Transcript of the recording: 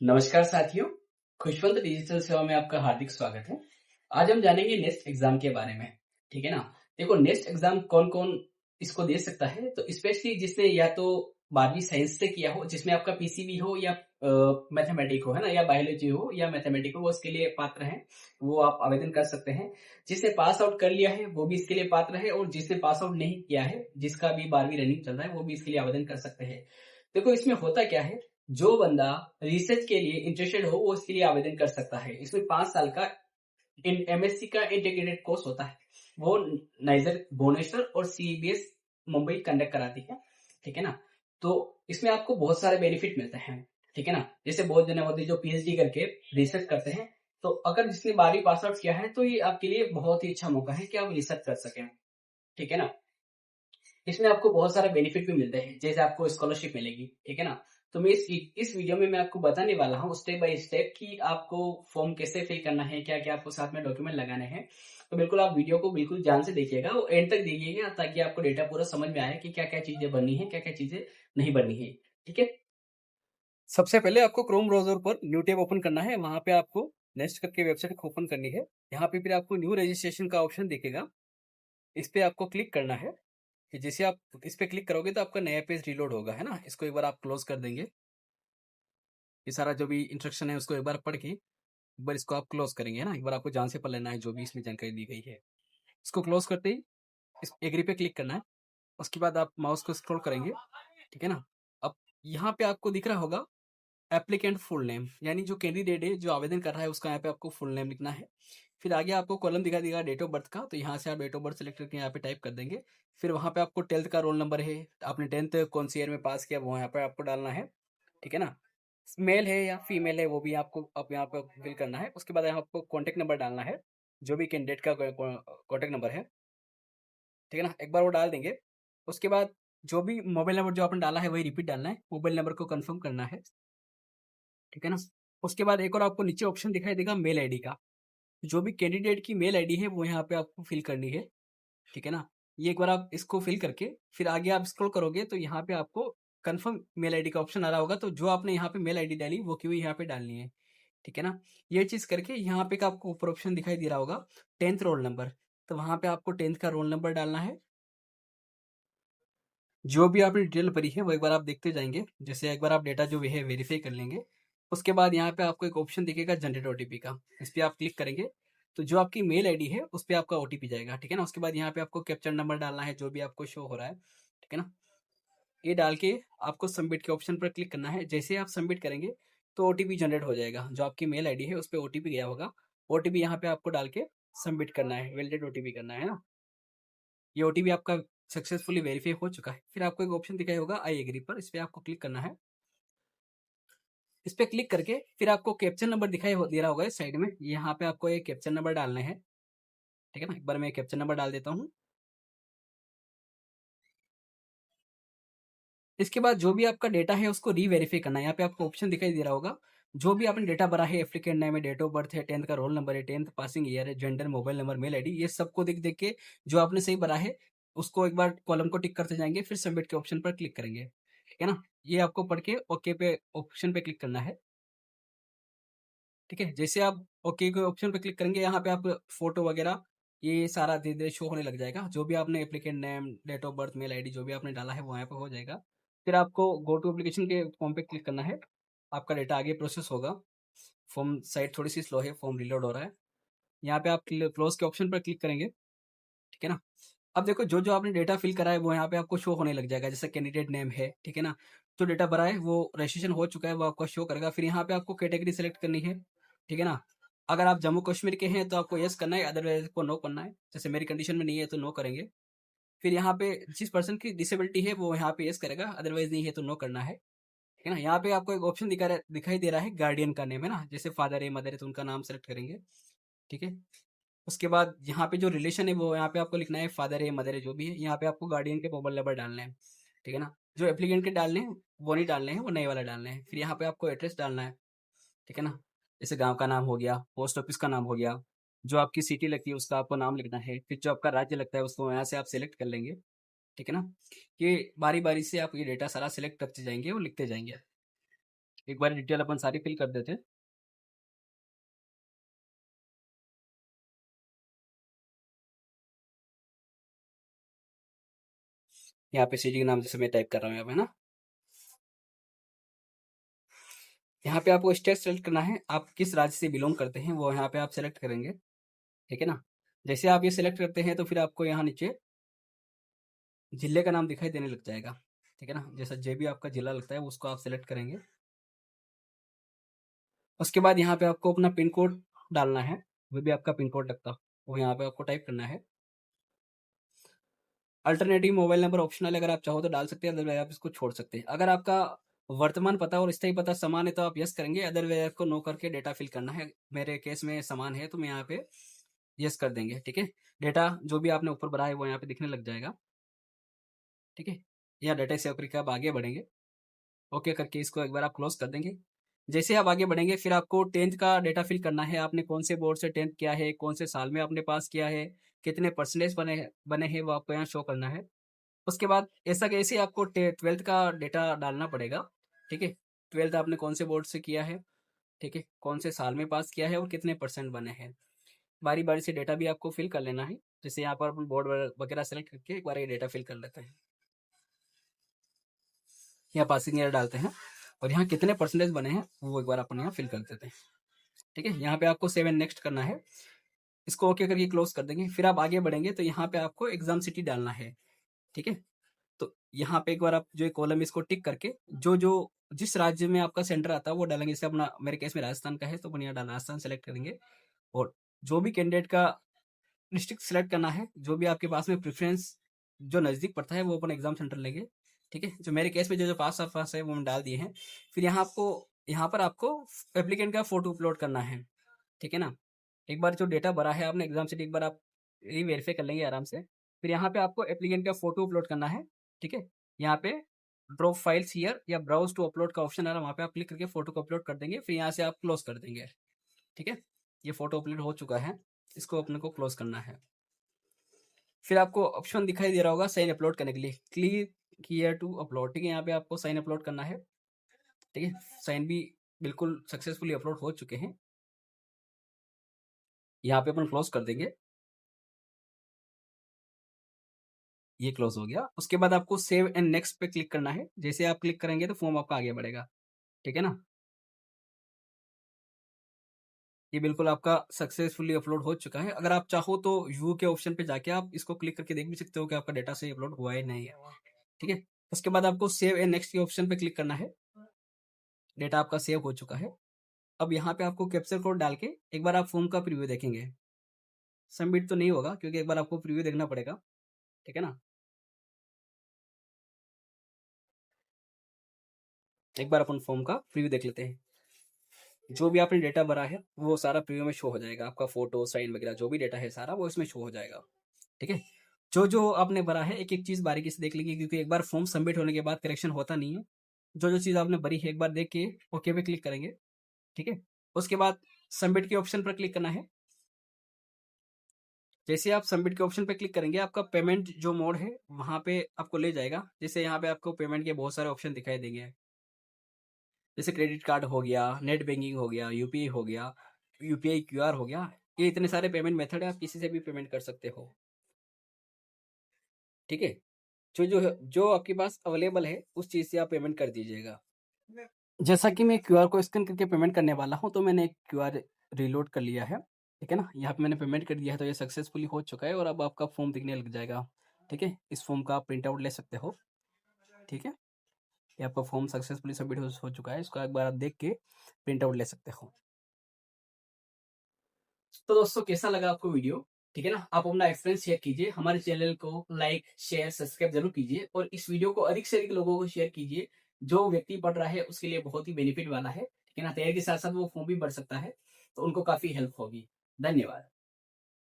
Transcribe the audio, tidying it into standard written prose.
नमस्कार साथियों, खुशवंत डिजिटल सेवा में आपका हार्दिक स्वागत है। आज हम जानेंगे नेस्ट एग्जाम के बारे में, ठीक है ना? देखो नेस्ट एग्जाम कौन-कौन इसको दे सकता है, तो स्पेशली जिसने या तो 12वीं साइंस से किया हो, जिसमें आपका पीसीबी हो या मैथमेटिक हो, है ना? या बायोलॉजी हो या मैथमेटिक हो, वो इसके लिए पात्र हैं, वो आप आवेदन कर सकते हैं। जिसने पास आउट कर लिया है, वो भी इसके लिए पात्र है और जिसने पास आउट नहीं किया है, जिसका अभी 12वीं रनिंग चल रहा है, वो भी इसके लिए आवेदन कर सकते हैं। देखो इसमें होता क्या है, जो बंदा रिसर्च के लिए इंटरेस्टेड हो वो इसके लिए आवेदन कर सकता है। इसमें 5 साल का एमएससी का इंटीग्रेटेड कोर्स होता है। वो नाइजर भुवनेश्वर और सीबीएस मुंबई कंडक्ट कराती है, ठीक है ना? तो इसमें आपको बहुत सारे बेनिफिट मिलते हैं, ठीक है ना? जैसे बहुत जने होते हैं जो पीएचडी करके रिसर्च करते हैं, तो अगर जिसने 12वीं पास आउट किया है तो ये आपके लिए बहुत ही अच्छा मौका है कि आप रिसर्च कर सकें, ठीक है ना? इसमें आपको बहुत सारे बेनिफिट भी मिलते हैं, जैसे आपको स्कॉलरशिप मिलेगी, ठीक है ना? तो मैं इस वीडियो में मैं आपको बताने वाला हूँ स्टेप बाय स्टेप कि आपको फॉर्म कैसे फिल करना है, क्या-क्या आपको साथ में डॉक्यूमेंट लगाने हैं। तो बिल्कुल आप वीडियो को बिल्कुल ध्यान से देखिएगा और एंड तक देखिएगा ताकि आपको डेटा पूरा समझ में आए कि क्या-क्या चीजें बननी है, क्या-क्या चीजें नहीं बननी है, ठीक है? सबसे पहले आपको क्रोम ब्राउज़र पर न्यू टैब ओपन करना है, वहाँ पे आपको नेक्स्ट करके वेबसाइट ओपन करनी है। यहाँ पे फिर आपको न्यू रजिस्ट्रेशन का ऑप्शन दिखेगा, इस पे आपको क्लिक करना है। कि जैसे आप इस पे क्लिक करोगे तो आपका नया पेज रीलोड होगा, है ना? इसको एक बार आप क्लोज कर देंगे। ये सारा जो भी इंस्ट्रक्शन है उसको एक बार पढ़ के एक बार इसको आप क्लोज करेंगे, है ना? एक बार आपको जान से पढ़ लेना है जो भी इसमें जानकारी दी गई है। इसको क्लोज करते ही इस एग्री पे क्लिक करना है। उसके बाद आप माउस को स्क्रॉल करेंगे, ठीक है ना? अब यहाँ पे आपको दिख रहा होगा एप्लीकेंट फुल नेम, यानी जो कैंडिडेट है जो आवेदन कर रहा है उसका यहाँ पे आपको फुल नेम लिखना है। फिर आगे आपको कॉलम दिखा देगा डेट ऑफ बर्थ का, तो यहाँ से आप डेट ऑफ बर्थ सेलेक्ट करके यहाँ पे टाइप कर देंगे। फिर वहाँ पे आपको 10th का रोल नंबर है, आपने 10th कौन सी ईयर में पास किया वो यहाँ पे आपको डालना है, ठीक है ना? मेल है या फीमेल है वो भी आपको आप यहाँ पे फिल करना है। उसके बाद यहाँ आपको कॉन्टेक्ट नंबर डालना है, जो भी कैंडिडेट का कॉन्टेक्ट नंबर है, ठीक है ना? एक बार वो डाल देंगे। उसके बाद जो भी मोबाइल नंबर जो आपने डाला है वही रिपीट डालना है, मोबाइल नंबर को कंफर्म करना है, ठीक है ना? उसके बाद एक और आपको नीचे ऑप्शन दिखाई देगा मेल आईडी का। जो भी कैंडिडेट की मेल आईडी है वो यहाँ पे आपको फिल करनी है, ठीक है ना? ये एक बार आप इसको फिल करके फिर आगे आप स्क्रॉल करोगे तो यहाँ पे आपको कंफर्म मेल आईडी का ऑप्शन आ रहा होगा, तो जो आपने यहाँ पे मेल आईडी डाली वो क्यों यहाँ पे डालनी है, ठीक है ना? ये चीज़ करके यहाँ पे का आपको ऊपर ऑप्शन दिखाई दे रहा होगा 10th रोल नंबर, तो वहाँ पे आपको 10th का रोल नंबर डालना है। जो भी आपने डिटेल भरी है वो एक बार आप देखते जाएंगे, जैसे एक बार आप डेटा जो भी है वेरीफाई कर लेंगे। उसके बाद यहाँ पे आपको एक ऑप्शन दिखेगा जनरेट ओटीपी का, इस पे आप क्लिक करेंगे तो जो आपकी मेल आईडी है उस पे आपका ओटीपी जाएगा, ठीक है ना? उसके बाद यहाँ पे आपको कैप्चर नंबर डालना है जो भी आपको शो हो रहा है, ठीक है ना? ये डाल के आपको सबमिट के ऑप्शन पर क्लिक करना है। जैसे आप सबमिट करेंगे तो ओटीपी जनरेट हो जाएगा, जो आपकी मेल आईडी है उस पर ओटीपी गया होगा। ओटीपी यहाँ पे आपको डाल के सबमिट करना है, वैलिडेट ओटीपी करना है ना? ये ओटीपी आपका सक्सेसफुली वेरीफाई हो चुका है। फिर आपको एक ऑप्शन दिखाई होगा आई एग्री पर, इस पे आपको क्लिक करना है। इस पे क्लिक करके फिर आपको कैप्चर नंबर दिखाई दे रहा होगा इस साइड में, यहाँ पे आपको एक कैप्चर नंबर डालना है, ठीक है ना? एक बार मैं कैप्चर नंबर डाल देता हूँ। इसके बाद जो भी आपका डेटा है उसको री-वेरीफाई करना है। यहाँ पे आपको ऑप्शन दिखाई दे रहा होगा, जो भी आपने डेटा भरा है, एप्लीकेंट नेम है, डेट ऑफ बर्थ है, 10th का रोल नंबर है, 10th पासिंग ईयर है, gender, mobile number, mail ID, ये सबको देख-देख के जो आपने सही भरा है, उसको एक बार कॉलम को टिक करते जाएँगे, फिर सबमिट के ऑप्शन पर क्लिक करेंगे, ठीक है ना? ये आपको पढ़ के ओके पे ऑप्शन पे क्लिक करना है, ठीक है? जैसे आप ओके के ऑप्शन पे क्लिक करेंगे, यहाँ पे आप फ़ोटो वगैरह ये सारा धीरे-धीरे शो होने लग जाएगा। जो भी आपने applicant name, date of birth, mail ID जो भी आपने डाला है वो यहाँ पे हो जाएगा। फिर आपको गो टू एप्लीकेशन के फॉर्म पे क्लिक करना है। आपका डेटा आगे प्रोसेस होगा। फॉर्म साइट थोड़ी-सी स्लो है, फॉर्म रीलोड हो रहा है। यहाँ पे आप क्लोज़ के ऑप्शन पर क्लिक करेंगे, ठीक है ना? अब देखो जो-जो आपने डेटा फिल करा है वो यहाँ पे आपको शो होने लग जाएगा। जैसे कैंडिडेट नेम है, ठीक है ना? जो डेटा भरा है वो रजिस्ट्रेशन हो चुका है वो आपको शो करेगा। फिर यहाँ पे आपको कैटेगरी सेलेक्ट करनी है, ठीक है ना? अगर आप जम्मू कश्मीर के हैं तो आपको येस करना है, अदरवाइज़ आपको नो करना है। जैसे मेरी कंडीशन में नहीं है तो नो करेंगे। फिर यहाँ पे जिस पर्सन की डिसेबिलिटी है वो यहाँ पे येस करेगा, अदरवाइज़ नहीं है तो नो करना है, ठीक है ना? यहाँ पे आपको एक ऑप्शन दिखाई दे रहा है गार्डियन का नेम, है ना? जैसे फादर है, मदर है तो उनका नाम सेलेक्ट करेंगे, ठीक है? उसके बाद यहाँ पे जो रिलेशन है वो यहाँ पे आपको लिखना है, फादर है, मदर है, जो भी है। यहाँ पे आपको गार्डियन के मोबाइल नंबर डालने हैं, ठीक है ना? जो एप्लीकेंट के डालने हैं वो नहीं डालने हैं, वो नए वाला डालने हैं। फिर यहाँ पे आपको एड्रेस डालना है, ठीक है ना? जैसे गांव का नाम हो गया, पोस्ट ऑफिस का नाम हो गया, जो आपकी सिटी लगती है उसका आपको नाम लिखना है। फिर जो आपका राज्य लगता है उसको यहाँ से आप सेलेक्ट कर लेंगे, ठीक है ना? ये बारी बारी से आप ये डेटा सारा सेलेक्ट करते जाएंगे और लिखते जाएंगे। एक बार डिटेल अपन सारी फिल कर देते हैं। यहाँ पे सिटी का नाम जैसे मैं टाइप कर रहा हूँ यहाँ पे ना, यहाँ पे आपको स्टेट सेलेक्ट करना है, आप किस राज्य से बिलोंग करते हैं वो यहाँ पे आप सेलेक्ट करेंगे, ठीक है ना। जैसे आप ये सिलेक्ट करते हैं तो फिर आपको यहाँ नीचे जिले का नाम दिखाई देने लग जाएगा, ठीक है ना। जैसा जो भी आपका जिला लगता है उसको आप सेलेक्ट करेंगे। उसके बाद यहाँ पे आपको अपना पिन कोड डालना है, वो भी आपका पिन कोड लगता है वो यहाँ पे आपको टाइप करना है। अल्टरनेटिव मोबाइल नंबर ऑप्शनल, अगर आप चाहो तो डाल सकते हैं, अदरवाइज आप इसको छोड़ सकते हैं। अगर आपका वर्तमान पता और स्थायी पता समान है तो आप यस करेंगे, अदरवाइज आपको नो करके डेटा फिल करना है। मेरे केस में समान है तो मैं यहाँ पे यस कर देंगे, ठीक है। डेटा जो भी आपने ऊपर भरा है वो यहाँ पे दिखने लग जाएगा, ठीक है। या डेटा सेव करके आप आगे बढ़ेंगे, ओके करके इसको एक बार आप क्लोज कर देंगे। जैसे आप आगे बढ़ेंगे फिर आपको 10th का डेटा फिल करना है, आपने कौन से बोर्ड से 10th किया है, कौन से साल में आपने पास किया है, कितने परसेंटेज बने हैं वो आपको यहाँ शो करना है। उसके बाद ऐसा कैसे आपको 12th का डेटा डालना पड़ेगा, ठीक है। 12th आपने कौन से बोर्ड से किया है, ठीक है, कौन से साल में पास किया है और कितने परसेंट बने हैं। बारी बारी से डेटा भी आपको फिल कर लेना है। जैसे यहाँ पर अपन बोर्ड वगैरह सेलेक्ट करके एक बार ये डेटा फिल कर लेते हैं। यहाँ पासिंग ईयर डालते हैं और यहाँ कितने परसेंटेज बने हैं वो एक बार अपन यहाँ फिल कर देते हैं, ठीक है। यहाँ पे आपको सेव एंड नेक्स्ट करना है, इसको ओके करके क्लोज कर देंगे। फिर आप आगे बढ़ेंगे तो यहाँ पे आपको एग्जाम सिटी डालना है, ठीक है। तो यहाँ पे एक बार आप जो कॉलम इसको टिक करके जो जो जिस राज्य में आपका सेंटर आता है वो डालेंगे। जैसे अपना मेरे केस में राजस्थान का है तो अपन यहाँ राजस्थान सेलेक्ट करेंगे। और जो भी कैंडिडेट का डिस्ट्रिक्ट सेलेक्ट करना है, जो भी आपके पास में प्रेफरेंस जो नजदीक पड़ता है वो अपन एग्जाम सेंटर लेंगे, ठीक है। जो मेरे केस में जो जो पास ऑफ पास है वो हम डाल दिए हैं। फिर यहाँ पर आपको एप्लीकेंट का फोटो अपलोड करना है, ठीक है ना। एक बार जो डेटा भरा है आपने एग्जाम से एक बार आप रीवेरीफाई कर लेंगे आराम से। फिर यहाँ पे आपको एप्लीकेंट का फोटो अपलोड करना है, ठीक है। यहाँ पे ड्रॉप फाइल्स हियर या ब्राउज टू अपलोड का ऑप्शन आ रहा है, वहाँ पे आप क्लिक करके फोटो को अपलोड कर देंगे। फिर यहाँ से आप क्लोज कर देंगे, ठीक है। ये फोटो अपलोड हो चुका है, इसको अपने को क्लोज करना है। फिर आपको ऑप्शन दिखाई दे रहा होगा साइन अपलोड करने के लिए, क्लिक हियर टू अपलोड, ठीक है। यहाँ पे आपको साइन अपलोड करना है, ठीक है। साइन भी बिल्कुल सक्सेसफुली अपलोड हो चुके हैं, यहाँ पे अपन क्लोज कर देंगे। ये क्लोज हो गया। उसके बाद आपको सेव एंड नेक्स्ट पे क्लिक करना है। जैसे आप क्लिक करेंगे तो फॉर्म आपका आगे बढ़ेगा, ठीक है ना। ये बिल्कुल आपका सक्सेसफुली अपलोड हो चुका है। अगर आप चाहो तो व्यू के ऑप्शन पे जाके आप इसको क्लिक करके देख भी सकते हो कि आपका डेटा सही अपलोड हुआ है नहीं है, ठीक है। उसके बाद आपको सेव एंड नेक्स्ट के ऑप्शन पे क्लिक करना है। डेटा आपका सेव हो चुका है। अब यहाँ पे आपको कैप्चर कोड डाल के एक बार आप फॉर्म का प्रीव्यू देखेंगे। सबमिट तो नहीं होगा क्योंकि एक बार आपको प्रीव्यू देखना पड़ेगा, ठीक है ना। एक बार अपन फॉर्म का प्रीव्यू देख लेते हैं। जो भी आपने डेटा भरा है वो सारा प्रीव्यू में शो हो जाएगा। आपका फोटो साइन वगैरह जो भी डेटा है सारा वो इसमें शो हो जाएगा, ठीक है। जो जो आपने भरा है एक एक चीज बारीकी से देख लीजिए, क्योंकि एक बार फॉर्म सबमिट होने के बाद करेक्शन होता नहीं है। जो जो चीज आपने भरी है एक बार देख के ओके पे क्लिक करेंगे, ठीक है। उसके बाद सबमिट के ऑप्शन पर क्लिक करना है। जैसे आप सबमिट के ऑप्शन पे क्लिक करेंगे आपका पेमेंट जो मोड है वहां पे आपको ले जाएगा। जैसे यहाँ पे आपको पेमेंट के बहुत सारे ऑप्शन दिखाई देंगे, जैसे क्रेडिट कार्ड हो गया, नेट बैंकिंग हो गया, यूपीआई हो गया, यूपीआई क्यूआर हो गया। ये इतने सारे पेमेंट मेथड है, आप किसी से भी पेमेंट कर सकते हो, ठीक है। जो आपके पास अवेलेबल है उस चीज से आप पेमेंट कर दीजिएगा। जैसा कि मैं क्यूआर को स्कैन करके पेमेंट करने वाला हूं तो मैंने एक क्यूआर रिलोड कर लिया है, ठीक है ना। यहाँ पे मैंने पेमेंट कर दिया है तो ये सक्सेसफुली हो चुका है और अब आपका फॉर्म दिखने लग जाएगा, ठीक है। इस फॉर्म का आप प्रिंट आउट ले सकते हो, ठीक है। ये आपका फॉर्म सक्सेसफुली सबमिट हो चुका है, इसको एक बार आप देख के प्रिंट आउट ले सकते हो। तो दोस्तों कैसा लगा आपको वीडियो, ठीक है ना। आप अपना एक्सपीरियंस शेयर कीजिए, हमारे चैनल को लाइक शेयर सब्सक्राइब जरूर कीजिए और इस वीडियो को अधिक से अधिक लोगों को शेयर कीजिए। जो व्यक्ति पढ़ रहा है उसके लिए बहुत ही बेनिफिट वाला है, ठीक है ना। तैयारी के साथ साथ वो फॉर्म भी भर सकता है तो उनको काफी हेल्प होगी। धन्यवाद।